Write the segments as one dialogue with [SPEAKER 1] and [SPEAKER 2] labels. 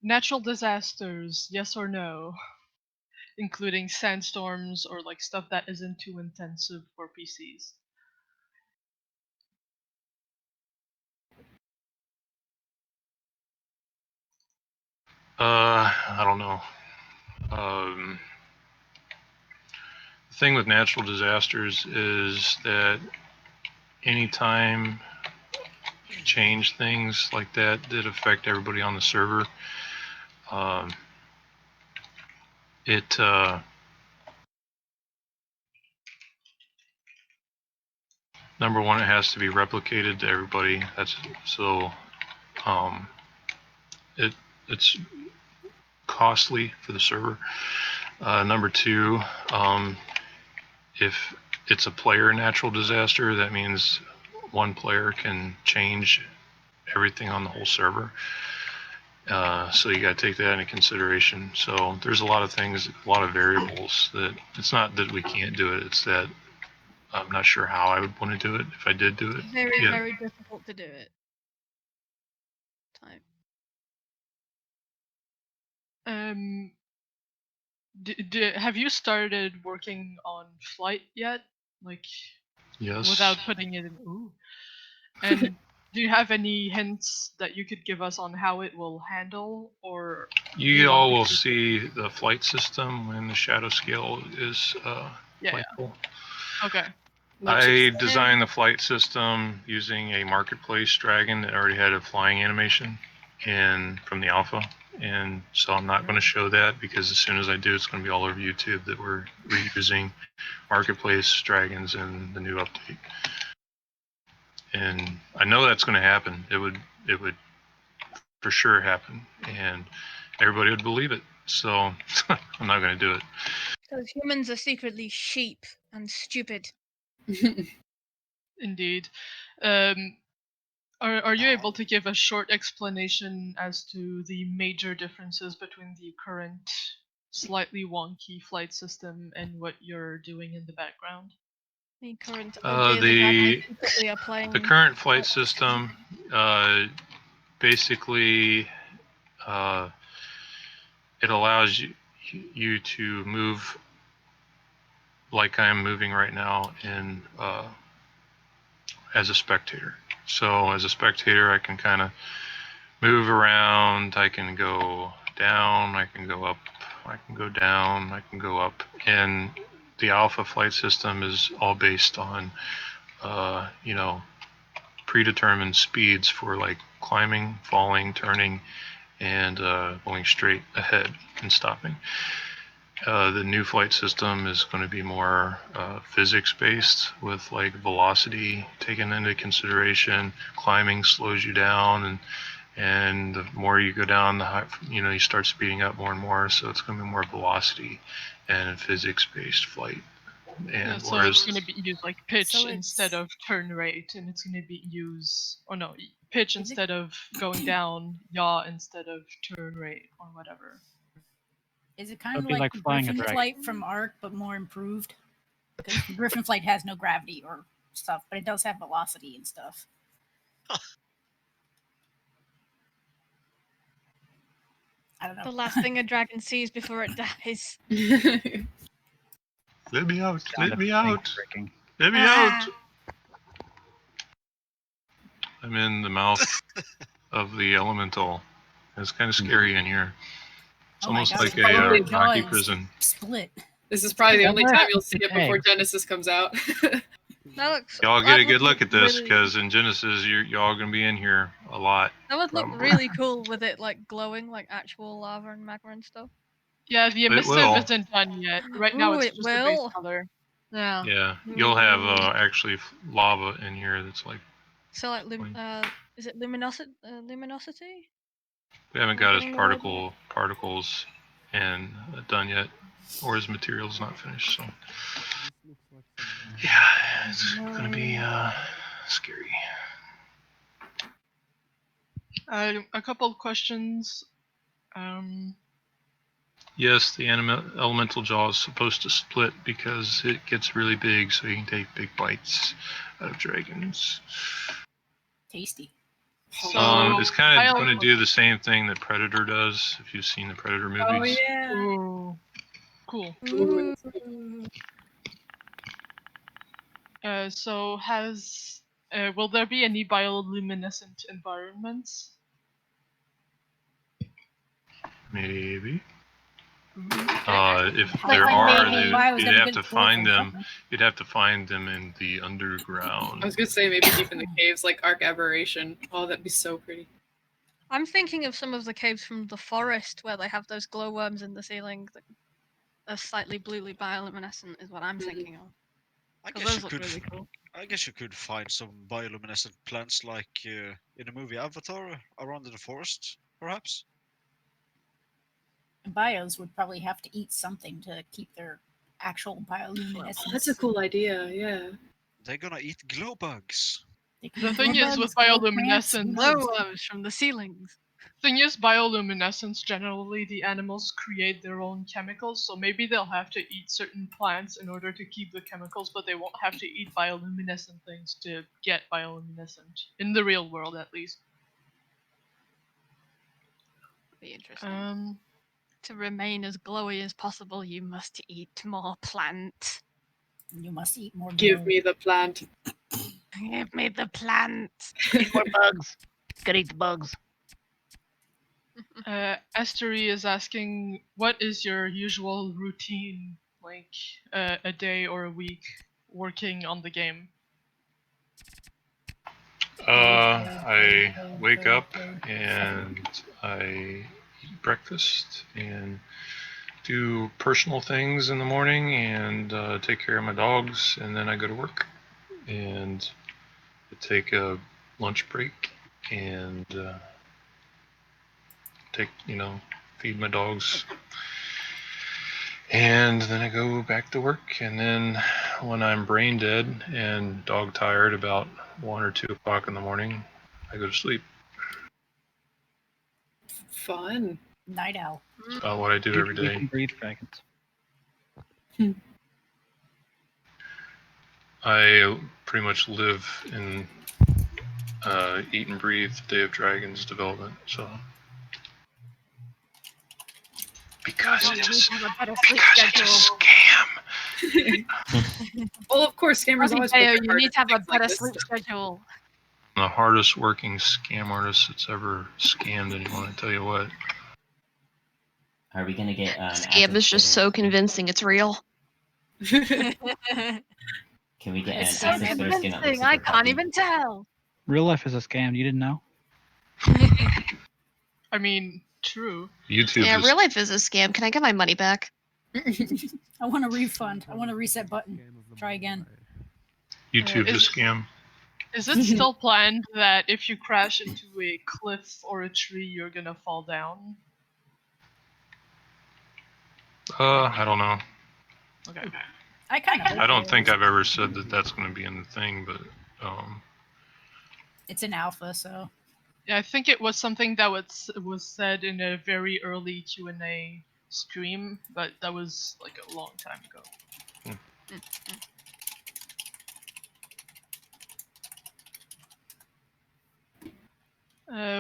[SPEAKER 1] natural disasters, yes or no? Including sandstorms or like stuff that isn't too intensive for PCs.
[SPEAKER 2] I don't know. The thing with natural disasters is that anytime you change things like that affect everybody on the server, number one, it has to be replicated to everybody. It's costly for the server. Number two, if it's a player natural disaster, that means one player can change everything on the whole server. So you got to take that into consideration. So there's a lot of things, a lot of variables that it's not that we can't do it. It's that I'm not sure how I would want to do it if I did do it.
[SPEAKER 3] Very, very difficult to do it. Time.
[SPEAKER 1] Have you started working on flight yet? Like,
[SPEAKER 2] yes.
[SPEAKER 1] Without putting it in. Ooh. And do you have any hints that you could give us on how it will handle, or
[SPEAKER 2] you all will see the flight system when the shadow scale is playful.
[SPEAKER 1] Okay.
[SPEAKER 2] I designed the flight system using a marketplace dragon that already had a flying animation from the alpha. And so I'm not going to show that because as soon as I do, it's going to be all over YouTube that we're reusing marketplace dragons in the new update. And I know that's going to happen. It would for sure happen, and everybody would believe it. So I'm not going to do it.
[SPEAKER 3] Because humans are secretly sheep and stupid.
[SPEAKER 1] Indeed. Are you able to give a short explanation as to the major differences between the current slightly wonky flight system and what you're doing in the background?
[SPEAKER 3] The current
[SPEAKER 2] the current flight system basically it allows you to move like I'm moving right now in as a spectator. So as a spectator, I can kind of move around. I can go down. I can go up. I can go down. I can go up. And the alpha flight system is all based on, predetermined speeds for like climbing, falling, turning, and going straight ahead and stopping. The new flight system is going to be more physics-based with like velocity taken into consideration. Climbing slows you down, and the more you go down, the high, you start speeding up more and more. So it's going to be more velocity and physics-based flight. And
[SPEAKER 1] so it's going to be used like pitch instead of turn rate, and it's going to be pitch instead of going down, yaw instead of turn rate or whatever.
[SPEAKER 4] Is it kind of like Griffin Flight from Ark, but more improved? Because Griffin Flight has no gravity or stuff, but it does have velocity and stuff. I don't know.
[SPEAKER 3] The last thing a dragon sees before it dies.
[SPEAKER 2] Let me out! Let me out! Let me out! I'm in the mouth of the elemental. It's kind of scary in here. It's almost like a hockey prison.
[SPEAKER 4] Split.
[SPEAKER 5] This is probably the only time you'll see it before Genesis comes out.
[SPEAKER 2] Y'all get a good look at this because in Genesis, y'all gonna be in here a lot.
[SPEAKER 3] That would look really cool with it like glowing like actual lava and magma and stuff.
[SPEAKER 1] Yeah, the emissive isn't done yet. Right now it's just a base color. Yeah.
[SPEAKER 2] Yeah, you'll have actually lava in here that's like.
[SPEAKER 3] So like, is it luminosity?
[SPEAKER 2] We haven't got his particles and done yet, or his materials not finished. So yeah, it's gonna be scary.
[SPEAKER 1] A couple of questions.
[SPEAKER 2] Yes, the elemental jaw is supposed to split because it gets really big, so you can take big bites out of dragons.
[SPEAKER 4] Tasty.
[SPEAKER 1] So
[SPEAKER 2] it's kind of
[SPEAKER 1] I'll-
[SPEAKER 2] going to do the same thing that Predator does. If you've seen the Predator movies.
[SPEAKER 5] Oh yeah.
[SPEAKER 1] Ooh, cool.
[SPEAKER 5] Ooh.
[SPEAKER 1] So will there be any bioluminescent environments?
[SPEAKER 2] Maybe.
[SPEAKER 1] Okay.
[SPEAKER 2] If
[SPEAKER 4] Like-
[SPEAKER 2] there
[SPEAKER 4] like
[SPEAKER 2] are,
[SPEAKER 4] maybe Bio's
[SPEAKER 2] you'd
[SPEAKER 4] gotta
[SPEAKER 2] have
[SPEAKER 4] get
[SPEAKER 2] to
[SPEAKER 4] its glow
[SPEAKER 2] find
[SPEAKER 4] from
[SPEAKER 2] them.
[SPEAKER 4] something.
[SPEAKER 2] You'd have to find them in the underground.
[SPEAKER 5] I was gonna say maybe deep in the caves, like Arc Aberration. Oh, that'd be so pretty.
[SPEAKER 3] I'm thinking of some of the caves from the forest where they have those glowworms in the ceiling that are slightly bluely bioluminescent, is what I'm thinking of.
[SPEAKER 6] I
[SPEAKER 3] 'Cause
[SPEAKER 6] guess
[SPEAKER 3] those
[SPEAKER 6] you
[SPEAKER 3] look
[SPEAKER 6] could.
[SPEAKER 3] really cool.
[SPEAKER 6] I guess you could find some bioluminescent plants like in the movie Avatar around in the forest, perhaps.
[SPEAKER 4] And bios would probably have to eat something to keep their actual bioluminescence.
[SPEAKER 5] Oh, that's a cool idea. Yeah.
[SPEAKER 6] They're gonna eat glow bugs.
[SPEAKER 4] They could
[SPEAKER 1] The
[SPEAKER 4] eat
[SPEAKER 1] thing
[SPEAKER 4] glow
[SPEAKER 1] is with
[SPEAKER 4] bugs, glow plants, who
[SPEAKER 1] bioluminescence,
[SPEAKER 4] knows?
[SPEAKER 3] Glowworms from the ceilings.
[SPEAKER 1] thing is bioluminescence, generally the animals create their own chemicals, so maybe they'll have to eat certain plants in order to keep the chemicals, but they won't have to eat bioluminescent things to get bioluminescent. In the real world, at least.
[SPEAKER 3] Be interesting. To remain as glowy as possible, you must eat more plant.
[SPEAKER 4] You must eat more.
[SPEAKER 5] Give
[SPEAKER 4] glow.
[SPEAKER 5] me the plant.
[SPEAKER 3] Give me the plant.
[SPEAKER 7] Eat more bugs. Gotta eat the bugs.
[SPEAKER 1] Estery is asking, what is your usual routine, like a day or a week, working on the game?
[SPEAKER 2] I wake up and I eat breakfast and do personal things in the morning and take care of my dogs, and then I go to work and I take a lunch break and feed my dogs, and then I go back to work, and then when I'm brain dead and dog tired about 1 or 2 o'clock in the morning, I go to sleep.
[SPEAKER 5] Fun.
[SPEAKER 4] Night owl.
[SPEAKER 2] That's about what I do every
[SPEAKER 7] Eat
[SPEAKER 2] day.
[SPEAKER 7] and breathe dragons.
[SPEAKER 2] I pretty much live in eat and breathe Day of Dragons development, so because it's a scam.
[SPEAKER 5] Well, of course, scammers always put their
[SPEAKER 3] you
[SPEAKER 5] heart
[SPEAKER 3] need to have a
[SPEAKER 5] into things like
[SPEAKER 3] better
[SPEAKER 5] this
[SPEAKER 3] sleep
[SPEAKER 5] stuff.
[SPEAKER 3] schedule.
[SPEAKER 2] I'm the hardest working scam artist that's ever scammed anyone, I tell you what.
[SPEAKER 8] Are we gonna get
[SPEAKER 9] Scam is just so convincing it's real.
[SPEAKER 8] Can we get
[SPEAKER 3] It's
[SPEAKER 8] an
[SPEAKER 3] so
[SPEAKER 8] access for a skin that looks
[SPEAKER 3] convincing,
[SPEAKER 8] like
[SPEAKER 3] I
[SPEAKER 8] a
[SPEAKER 3] can't
[SPEAKER 8] puppy?
[SPEAKER 3] even tell.
[SPEAKER 7] Real life is a scam. You didn't know?
[SPEAKER 1] I mean, true.
[SPEAKER 2] YouTube
[SPEAKER 9] Yeah,
[SPEAKER 2] is
[SPEAKER 9] real life is a scam. Can I get my money back?
[SPEAKER 4] I want a refund. I want a reset button. Try again.
[SPEAKER 2] YouTube
[SPEAKER 1] is
[SPEAKER 2] is scam.
[SPEAKER 1] Is it still planned that if you crash into a cliff or a tree, you're gonna fall down?
[SPEAKER 2] I don't know.
[SPEAKER 1] Okay.
[SPEAKER 2] I don't think I've ever said that that's going to be in the thing, but
[SPEAKER 4] It's an alpha, so
[SPEAKER 1] Yeah, I think it was something that was said in a very early Q&A stream, but that was like a long time ago.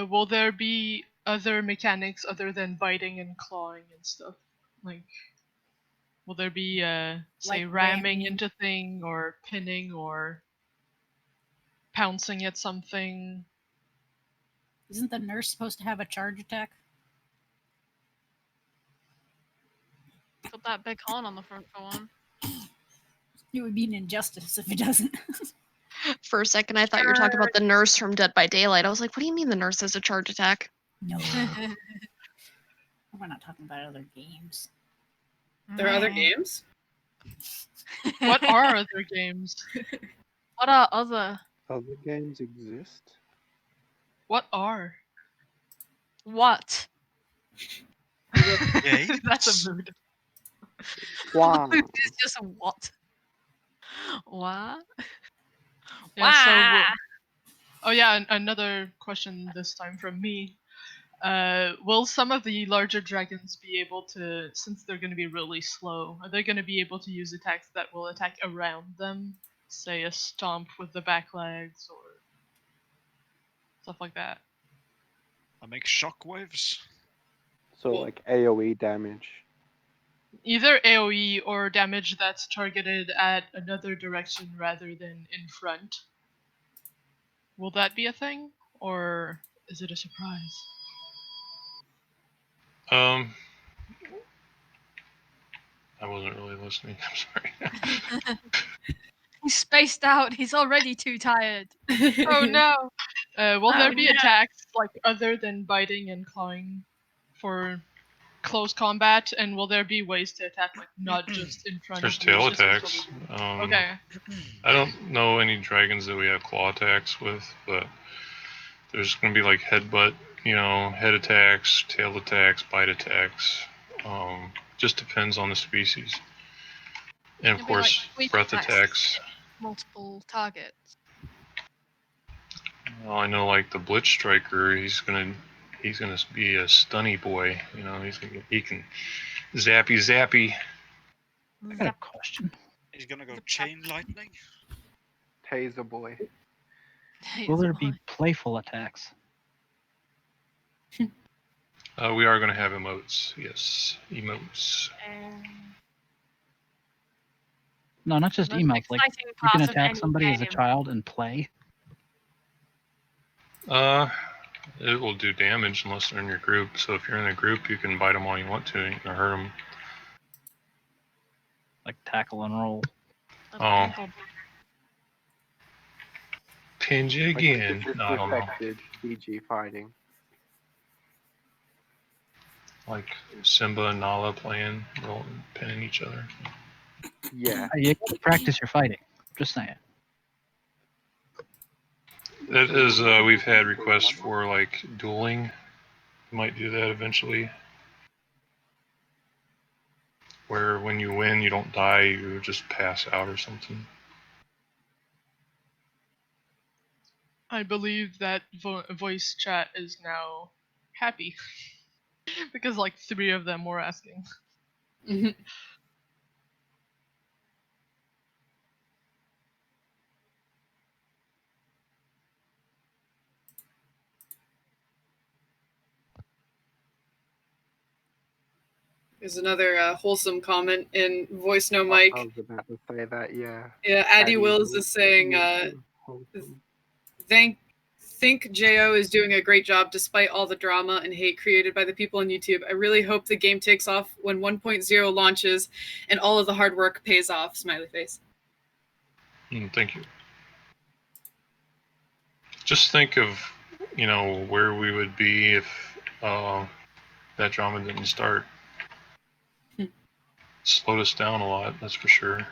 [SPEAKER 1] Will there be other mechanics other than biting and clawing and stuff? Like, will there be, say,
[SPEAKER 4] Like
[SPEAKER 1] ramming
[SPEAKER 4] ramming.
[SPEAKER 1] into thing, or pinning, or pouncing at something?
[SPEAKER 4] isn't the nurse supposed to have a charge attack?
[SPEAKER 3] Put that big horn on the front for one.
[SPEAKER 4] It would be an injustice if it doesn't.
[SPEAKER 9] For a second, I thought you were talking about the nurse from Dead by Daylight. I was like, what do you mean the nurse has a charge attack?
[SPEAKER 4] No. We're not talking about other games.
[SPEAKER 5] There are other games?
[SPEAKER 1] What are other games?
[SPEAKER 3] What are other?
[SPEAKER 10] Other games exist?
[SPEAKER 1] What are?
[SPEAKER 3] What?
[SPEAKER 6] Games?
[SPEAKER 1] That's a mood.
[SPEAKER 10] Wow.
[SPEAKER 3] It's just a what? What?
[SPEAKER 1] Yeah, so
[SPEAKER 3] Wah!
[SPEAKER 1] oh yeah, another question this time from me. Will some of the larger dragons be able to, since they're going to be really slow, are they going to be able to use attacks that will attack around them? Say a stomp with the back legs or stuff like that?
[SPEAKER 6] I make shockwaves.
[SPEAKER 10] So like AoE damage.
[SPEAKER 1] Either AoE or damage that's targeted at another direction rather than in front. Will that be a thing? Or is it a surprise?
[SPEAKER 2] I wasn't really listening. I'm sorry.
[SPEAKER 3] He's spaced out. He's already too tired.
[SPEAKER 1] Oh no! Will there be
[SPEAKER 4] no.
[SPEAKER 1] attacks like other than biting and clawing for close combat? And will there be ways to attack like not just in front
[SPEAKER 2] There's
[SPEAKER 1] of you?
[SPEAKER 2] tail
[SPEAKER 1] It's just
[SPEAKER 2] attacks.
[SPEAKER 1] okay.
[SPEAKER 2] I don't know any dragons that we have claw attacks with, but there's going to be like headbutt, head attacks, tail attacks, bite attacks. Just depends on the species. And of
[SPEAKER 3] It'd be like
[SPEAKER 2] course,
[SPEAKER 3] sweep
[SPEAKER 2] breath attacks.
[SPEAKER 3] Multiple targets.
[SPEAKER 2] Well, I know like the Blitz Striker, he's gonna be a stunny boy. He can zappy.
[SPEAKER 7] I got a question.
[SPEAKER 6] He's gonna go chain lightning.
[SPEAKER 10] Taser boy.
[SPEAKER 7] Will there be playful attacks?
[SPEAKER 2] We are going to have emotes. Yes, emotes.
[SPEAKER 7] No, not just
[SPEAKER 3] Most
[SPEAKER 7] emotes. Like
[SPEAKER 3] exciting
[SPEAKER 7] you
[SPEAKER 3] part
[SPEAKER 7] can
[SPEAKER 3] of
[SPEAKER 7] attack
[SPEAKER 3] any
[SPEAKER 7] somebody as a
[SPEAKER 3] game.
[SPEAKER 7] child and play.
[SPEAKER 2] It will do damage unless they're in your group. So if you're in a group, you can bite them all you want to. You can hurt them.
[SPEAKER 7] Like tackle and roll.
[SPEAKER 2] Oh. Pinned you
[SPEAKER 10] Like
[SPEAKER 2] again.
[SPEAKER 10] if it's
[SPEAKER 2] No, I don't know.
[SPEAKER 10] affected, CG fighting.
[SPEAKER 2] Like Simba and Nala playing, pinning each other.
[SPEAKER 10] Yeah.
[SPEAKER 7] You gotta practice your fighting. Just saying.
[SPEAKER 2] That is, we've had requests for like dueling. Might do that eventually. Where when you win, you don't die, you just pass out or something.
[SPEAKER 1] I believe that voice chat is now happy. Because like 3 of them were asking.
[SPEAKER 5] There's another wholesome comment in Voice No Mic.
[SPEAKER 10] I was about to say that, yeah.
[SPEAKER 5] Yeah, Addy Wills is saying, think JAO is doing a great job despite all the drama and hate created by the people on YouTube. I really hope the game takes off when 1.0 launches and all of the hard work pays off. Smiley face.
[SPEAKER 2] Thank you. Just think of, where we would be if that drama didn't start. Slowed us down a lot, that's for sure.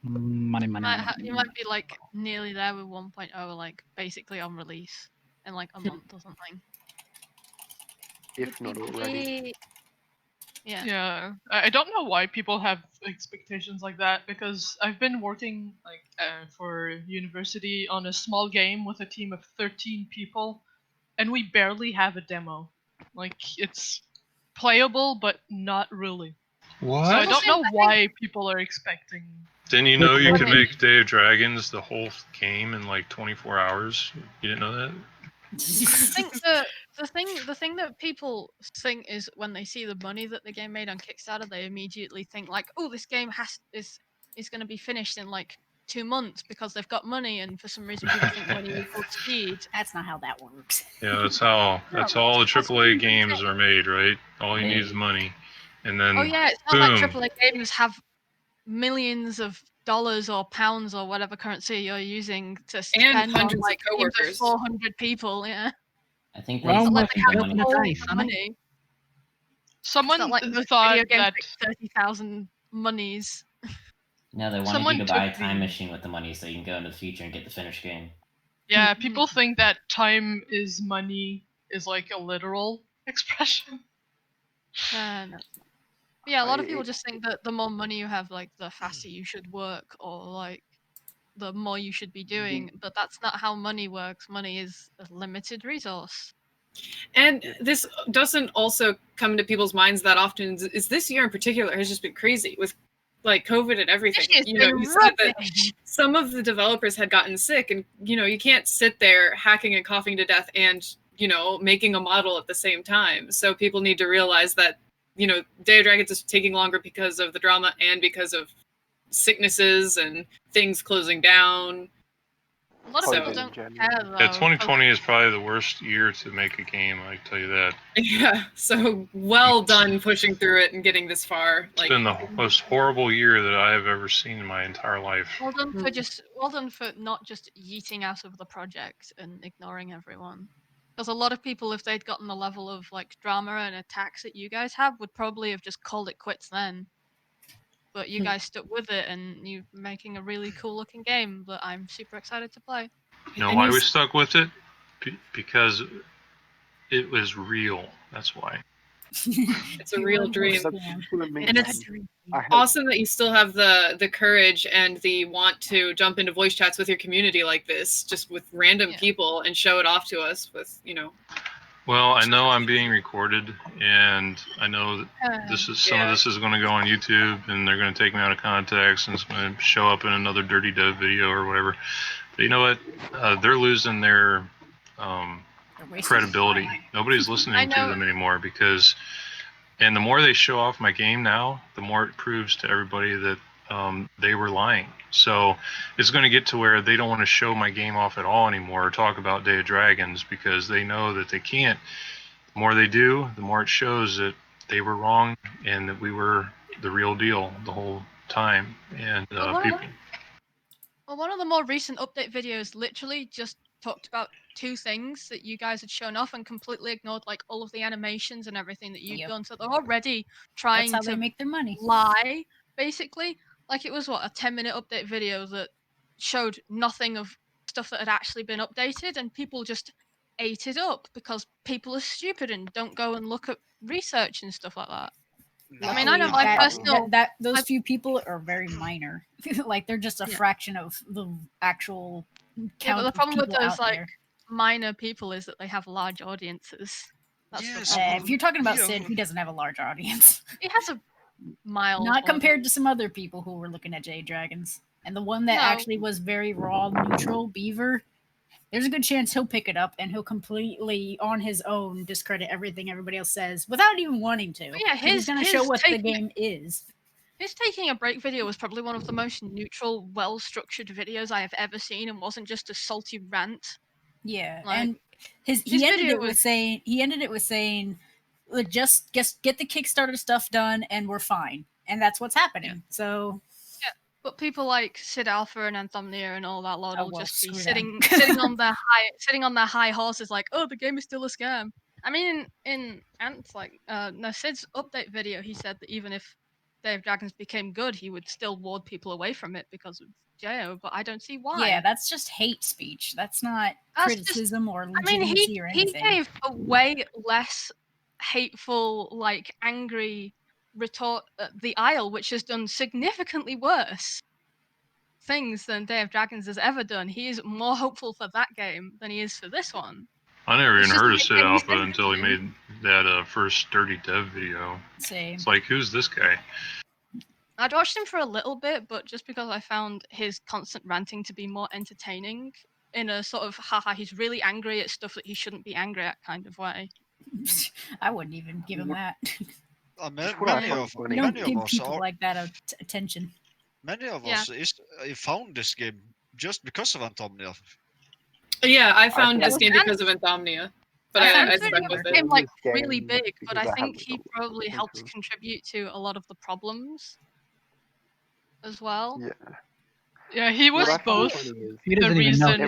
[SPEAKER 7] Money.
[SPEAKER 3] You might be like nearly there with 1.0, like basically on release in like a month or something.
[SPEAKER 10] If not already.
[SPEAKER 3] Yeah.
[SPEAKER 1] I don't know why people have expectations like that, because I've been working like for university on a small game with a team of 13 people, and we barely have a demo. Like it's playable, but not really.
[SPEAKER 2] What?
[SPEAKER 1] So I don't know why people are expecting.
[SPEAKER 2] Didn't you know you could make Day of Dragons the whole game in like 24 hours? You didn't know that?
[SPEAKER 3] I think the thing that people think is when they see the money that the game made on Kickstarter, they immediately think like, oh, this game is going to be finished in like 2 months because they've got money, and for some reason people think money equals speed.
[SPEAKER 4] That's not how that works.
[SPEAKER 2] Yeah, that's all the AAA games are made, right? All you need is money, and then
[SPEAKER 3] it's not
[SPEAKER 2] boom.
[SPEAKER 3] like AAA games have millions of dollars or pounds or whatever currency you're using to spend
[SPEAKER 5] and hundreds
[SPEAKER 3] on like
[SPEAKER 5] of coworkers.
[SPEAKER 3] 400 people. Yeah.
[SPEAKER 8] I think
[SPEAKER 3] It's not like they have
[SPEAKER 8] money.
[SPEAKER 3] the money.
[SPEAKER 1] Someone
[SPEAKER 3] it's not like
[SPEAKER 1] thought
[SPEAKER 3] video games
[SPEAKER 1] that
[SPEAKER 3] like 30,000 monies.
[SPEAKER 8] No, they wanted you to buy a time machine with the money so you can go into the future and get the finished game.
[SPEAKER 1] Yeah, people think that time is money is like a literal expression.
[SPEAKER 3] No. Yeah, a lot of people just think that the more money you have, like the faster you should work, or like the more you should be doing. But that's not how money works. Money is a limited resource.
[SPEAKER 5] And this doesn't also come into people's minds that often. Is this year in particular has just been crazy with like COVID and everything. You said that some of the developers had gotten sick, and you can't sit there hacking and coughing to death and making a model at the same time. So people need to realize that, Day of Dragons is taking longer because of the drama and because of sicknesses and things closing down.
[SPEAKER 3] A lot of people don't care though.
[SPEAKER 2] Yeah, 2020 is probably the worst year to make a game, I can tell you that.
[SPEAKER 5] Yeah, so well done pushing through it and getting this far.
[SPEAKER 2] It's been the most horrible year that I have ever seen in my entire life.
[SPEAKER 3] Well done for not just yeeting out of the project and ignoring everyone. Because a lot of people, if they'd gotten the level of like drama and attacks that you guys have, would probably have just called it quits then. But you guys stuck with it, and you're making a really cool looking game that I'm super excited to play.
[SPEAKER 2] You know why we stuck with it? Because it was real. That's why.
[SPEAKER 5] It's a real dream.
[SPEAKER 10] And
[SPEAKER 5] it's awesome that you still have the courage and the want to jump into voice chats with your community like this, just with random people, and show it off to us with,
[SPEAKER 2] Well, I know I'm being recorded, and I know that this is some of this is going to go on YouTube, and they're going to take me out of context, and it's going to show up in another Dirty Dev video or whatever. But you know what? They're losing their credibility. Nobody's listening to them anymore because, and the more they show off my game now, the more it proves to everybody that they were lying. So it's going to get to where they don't want to show my game off at all anymore or talk about Day of Dragons because they know that they can't. The more they do, the more it shows that they were wrong and that we were the real deal the whole time. And people.
[SPEAKER 3] Well, one of the more recent update videos literally just talked about two things that you guys had shown off and completely ignored like all of the animations and everything that you've done. So they're already trying to
[SPEAKER 4] make their money.
[SPEAKER 3] Lie, basically. Like it was what, a 10-minute update video that showed nothing of stuff that had actually been updated, and people just ate it up because people are stupid and don't go and look at research and stuff like that. I mean, I know my personal
[SPEAKER 4] those few people are very minor. Like they're just a fraction of the actual count.
[SPEAKER 3] But the problem with those like
[SPEAKER 4] there.
[SPEAKER 3] minor people is that they have large audiences. That's
[SPEAKER 4] if you're talking about Sid, he doesn't have a large audience.
[SPEAKER 3] He has a mild.
[SPEAKER 4] Not compared to some other people who were looking at J Dragons. And the one that actually was very raw, neutral, Beaver, there's a good chance he'll pick it up and he'll completely, on his own, discredit everything everybody else says without even wanting to.
[SPEAKER 3] Yeah,
[SPEAKER 4] he's going to show what the game is.
[SPEAKER 3] His taking a break video was probably one of the most neutral, well-structured videes I have ever seen, and wasn't just a salty rant.
[SPEAKER 4] Yeah, like, and he ended it with saying, just get the Kickstarter stuff done and we're fine. And that's what's happening. So
[SPEAKER 3] but people like Sid Alpha and Anthomnia and all that lot will just be sitting on their high horses like, oh, the game is still a scam. I mean, in Ant's Sid's update video, he said that even if Day of Dragons became good, he would still ward people away from it because of JAO, but I don't see why.
[SPEAKER 4] Yeah, that's just hate speech. That's not criticism or legitimacy or anything.
[SPEAKER 3] He gave a way less hateful, like angry retort at the Isle, which has done significantly worse things than Day of Dragons has ever done. He is more hopeful for that game than he is for this one.
[SPEAKER 2] I never even heard of Sid Alpha until he made that first Dirty Dev video.
[SPEAKER 4] Same.
[SPEAKER 2] It's like, who's this guy?
[SPEAKER 3] I'd watched him for a little bit, but just because I found his constant ranting to be more entertaining in a sort of, haha, he's really angry at stuff that he shouldn't be angry at kind of way.
[SPEAKER 4] I wouldn't even give him that.
[SPEAKER 6] We
[SPEAKER 4] don't give people like that attention.
[SPEAKER 6] Many of us found this game just because of Anthomnia.
[SPEAKER 5] Yeah, I found this game because of Anthomnia. But I stuck with it.
[SPEAKER 3] Became like really big, but I think he probably helped contribute to a lot of the problems as well.
[SPEAKER 1] Yeah, he was both the reason.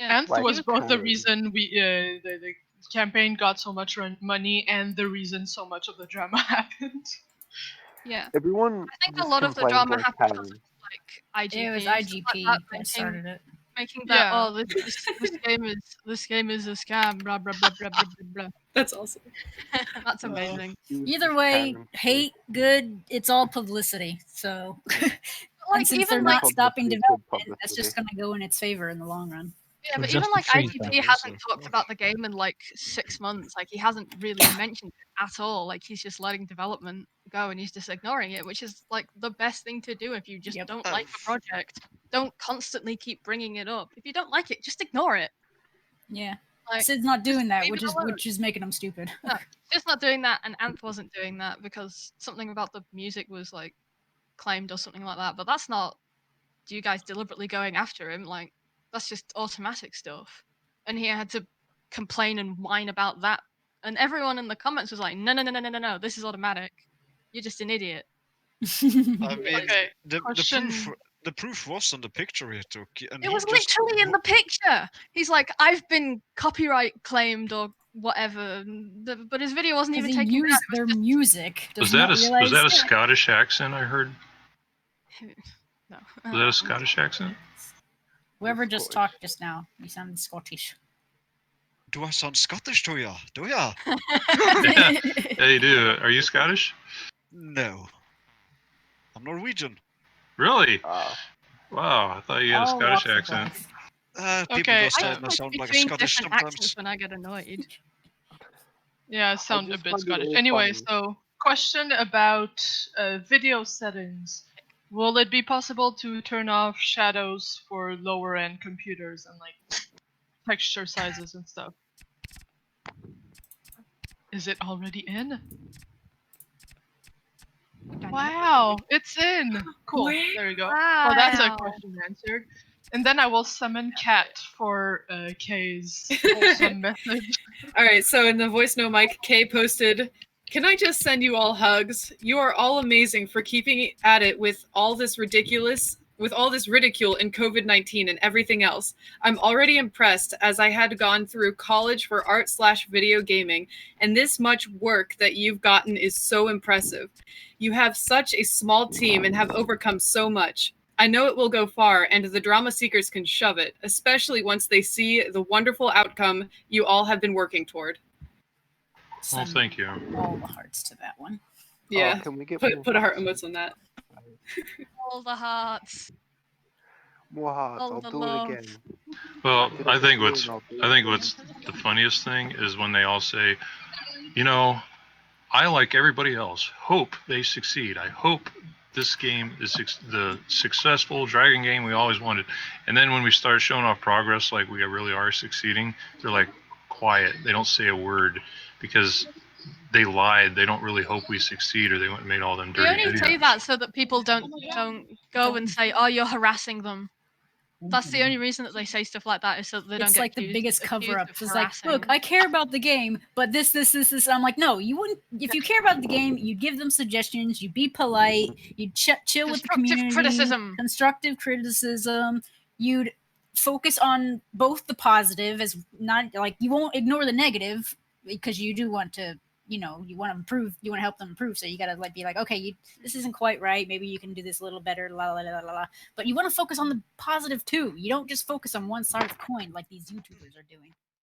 [SPEAKER 1] Anth was both the reason the campaign got so much money and the reason so much of the drama happened.
[SPEAKER 3] Yeah.
[SPEAKER 10] Everyone.
[SPEAKER 3] I think a lot of the drama happened because of like IGP.
[SPEAKER 4] It was IGP that started it.
[SPEAKER 3] Making that this game is a scam. Blah blah blah blah blah blah.
[SPEAKER 5] That's awesome.
[SPEAKER 3] That's amazing.
[SPEAKER 4] Either way, hate, good. It's all publicity. So, like since they're not stopping development, that's just going to go in its favor in the long run.
[SPEAKER 3] Yeah, but even like IGP hasn't talked about the game in like 6 months. Like he hasn't really mentioned it at all. Like he's just letting development go and he's just ignoring it, which is like the best thing to do if you just don't like a project. Don't constantly keep bringing it up. If you don't like it, just ignore it.
[SPEAKER 4] Yeah.
[SPEAKER 3] Like,
[SPEAKER 4] Sid's not doing that,
[SPEAKER 3] leave
[SPEAKER 4] which
[SPEAKER 3] it alone.
[SPEAKER 4] is making him stupid.
[SPEAKER 3] No, just not doing that, and Anth wasn't doing that because something about the music was like claimed or something like that. But that's not you guys deliberately going after him. Like that's just automatic stuff. And he had to complain and whine about that. And everyone in the comments was like, no, this is automatic. You're just an idiot.
[SPEAKER 6] I mean,
[SPEAKER 1] Okay,
[SPEAKER 6] the
[SPEAKER 1] question.
[SPEAKER 6] proof was on the picture he took, and
[SPEAKER 3] It
[SPEAKER 6] he
[SPEAKER 3] was
[SPEAKER 6] just
[SPEAKER 3] literally in the picture. He's like, I've been copyright claimed or whatever, but his video wasn't even
[SPEAKER 4] Because he
[SPEAKER 3] taken down.
[SPEAKER 4] used
[SPEAKER 3] It was
[SPEAKER 4] their
[SPEAKER 3] just...
[SPEAKER 4] music.
[SPEAKER 2] Was
[SPEAKER 4] Does
[SPEAKER 2] that
[SPEAKER 4] not
[SPEAKER 2] was that a
[SPEAKER 4] realize-
[SPEAKER 2] Scottish accent I heard?
[SPEAKER 3] No.
[SPEAKER 2] Was that a Scottish accent?
[SPEAKER 4] Whoever just
[SPEAKER 10] Scottish.
[SPEAKER 4] talked just now, you sounded Scottish.
[SPEAKER 6] Do I sound Scottish to ya? Do ya?
[SPEAKER 2] Yeah, you do. Are you Scottish?
[SPEAKER 6] No. I'm Norwegian.
[SPEAKER 2] Really?
[SPEAKER 10] Ah,
[SPEAKER 2] Wow, I thought you had a
[SPEAKER 4] All
[SPEAKER 2] Scottish
[SPEAKER 4] walks of
[SPEAKER 2] accent.
[SPEAKER 4] life.
[SPEAKER 6] People
[SPEAKER 1] Okay,
[SPEAKER 6] just say
[SPEAKER 3] I
[SPEAKER 6] I
[SPEAKER 3] tend
[SPEAKER 6] sound
[SPEAKER 3] to
[SPEAKER 6] like a
[SPEAKER 3] change
[SPEAKER 6] Scottish
[SPEAKER 3] different
[SPEAKER 6] sometimes.
[SPEAKER 3] accents when I get annoyed.
[SPEAKER 1] Yeah, I sound a
[SPEAKER 10] just
[SPEAKER 1] bit
[SPEAKER 10] find it
[SPEAKER 1] Scottish.
[SPEAKER 10] all
[SPEAKER 1] Anyway,
[SPEAKER 10] funny.
[SPEAKER 1] so question about video settings. Will it be possible to turn off shadows for lower end computers and like texture sizes and stuff? Is it already in? Wow, it's in! Cool, there you go. Well, that's a
[SPEAKER 3] Wow.
[SPEAKER 1] question answered. And then I will summon Cat for Kay's wholesome message.
[SPEAKER 5] All right, so in the voice no mic, Kay posted, "Can I just send you all hugs? You are all amazing for keeping at it with all this ridicule in COVID-19 and everything else. I'm already impressed as I had gone through college for art/video gaming, and this much work that you've gotten is so impressive. You have such a small team and have overcome so much. I know it will go far, and the drama seekers can shove it, especially once they see the wonderful outcome you all have been working toward."
[SPEAKER 2] Well, thank you.
[SPEAKER 4] All the hearts to that one.
[SPEAKER 5] Yeah,
[SPEAKER 10] can we get
[SPEAKER 5] put a heart emotes on that.
[SPEAKER 3] All the hearts.
[SPEAKER 10] more hearts?
[SPEAKER 3] All
[SPEAKER 10] I'll
[SPEAKER 3] the
[SPEAKER 10] do
[SPEAKER 3] love.
[SPEAKER 10] it again.
[SPEAKER 2] Well,
[SPEAKER 10] Did
[SPEAKER 2] I
[SPEAKER 10] it
[SPEAKER 2] think
[SPEAKER 10] before and I'll do it again.
[SPEAKER 2] what's the funniest thing is when they all say, you know, I like everybody else. Hope they succeed. I hope this game is the successful dragon game we always wanted. And then when we start showing off progress, like we really are succeeding, they're like quiet. They don't say a word because they lied. They don't really hope we succeed, or they went and made all them
[SPEAKER 3] They
[SPEAKER 2] dirty
[SPEAKER 3] only
[SPEAKER 2] videos.
[SPEAKER 3] say that so that people don't go and say, "Oh, you're harassing them." That's the only reason that they say stuff like that is so that they don't
[SPEAKER 4] It's
[SPEAKER 3] get
[SPEAKER 4] like the biggest cover up.
[SPEAKER 3] accused
[SPEAKER 4] It's
[SPEAKER 3] of
[SPEAKER 4] like, look,
[SPEAKER 3] harassing.
[SPEAKER 4] I care about the game, but this. I'm like, no, you wouldn't. If you care about the game, you'd give them suggestions. You'd be polite. You'd chill with the community. Constructive criticism. You'd focus on both the positive as not like you won't ignore the negative because you do want to. You know, you want to improve. You want to help them improve. So you gotta be like, okay, this isn't quite right. Maybe you can do this a little better. La la la la la. But you want to focus on the positive too. You don't just focus on one side of the coin like these YouTubers are doing.